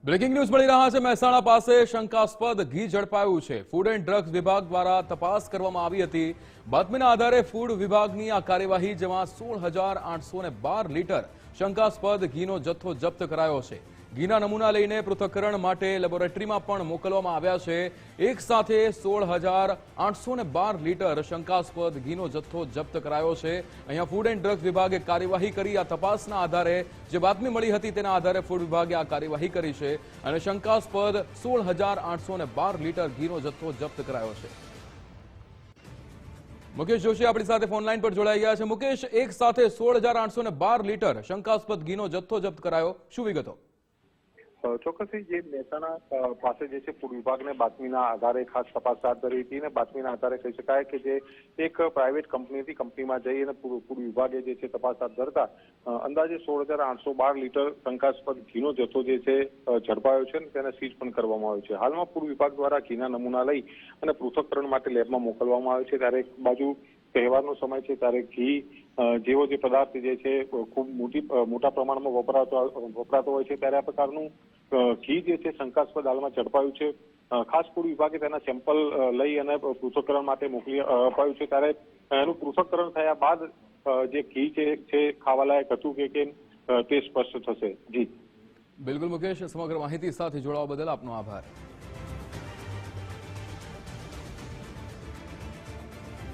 Breaking news મળી રહ્યા છે। મહેસાણા પાસે શંકાસ્પદ ઘી ઝડપાયું છે। ફૂડ એન્ડ ડ્રગ્સ વિભાગ દ્વારા તપાસ કરવામાં આવી હતી। બાતમીના આધારે ફૂડ વિભાગની આ કાર્યવાહી જેમાં 16,812 લીટર શંકાસ્પદ ઘીનો જથ્થો જપ્ત કરાયો છે। ઘીના નમૂના લઈને પૃથ્થકરણ માટે લેબોરેટરીમાં પણ મોકલવામાં આવ્યા છે। એક સાથે 16,812 લીટર શંકાસ્પદ ઘીનો જથ્થો જપ્ત કરાયો છે। અહીંયા ફૂડ એન્ડ ડ્રગ્સ વિભાગે કાર્યવાહી કરી। આ તપાસના આધારે જે બાતમી મળી હતી તેના આધારે ફૂડ વિભાગે આ કાર્યવાહી કરી છે અને શંકાસ્પદ 16,812 લીટર ઘીનો જથ્થો જપ્ત કરાયો છે। મુકેશ જોશી આપણી સાથે ફોન લાઈન પર જોડાઈ ગયા છે। મુકેશ, એક સાથે 16,812 લીટર શંકાસ્પદ ઘીનો જથ્થો જપ્ત કરાયો, શું વિગતો? ચોક્કસથી જે મહેસાણા પાસે જે છે ફૂડ વિભાગને બાતમીના આધારે ખાસ તપાસ હાથ ધરી હતી અને બાતમીના આધારે કહી શકાય કે જે એક પ્રાઇવેટ કંપનીથી કંપનીમાં જઈ અને ફૂડ વિભાગે જે છે તપાસ હાથ ધરતા અંદાજે 16,812 લીટર શંકાસ્પદ ઘીનો જથ્થો જે છે ઝડપાયો છે અને તેને સીઝ પણ કરવામાં આવ્યો છે। હાલમાં ફૂડ વિભાગ દ્વારા ઘીના નમૂના લઈ અને પૃથ્થકરણ માટે લેબમાં મોકલવામાં આવ્યો છે। ત્યારે એક બાજુ તહેવારનો સમય છે ત્યારે ઘી જેવો જે પદાર્થ જે છે ખૂબ મોટા પ્રમાણમાં વપરાતો હોય છે ત્યારે આ પ્રકારનું ઘી જે છે શંકાસ્પદ હાલમાં ઝડપાયું છે। ખાસ ફૂડ વિભાગે તેના સેમ્પલ લઈ અને પૃથ્થકરણ માટે મોકલી અપાયું છે। ત્યારે એનું પૃથ્થકરણ થયા બાદ જે ઘી છે ખાવાલાયક હતું કે કેમ તે સ્પષ્ટ થશે। જી બિલકુલ મુકેશ, સમગ્ર માહિતી સાથે જોડાવા બદલ આપનો આભાર।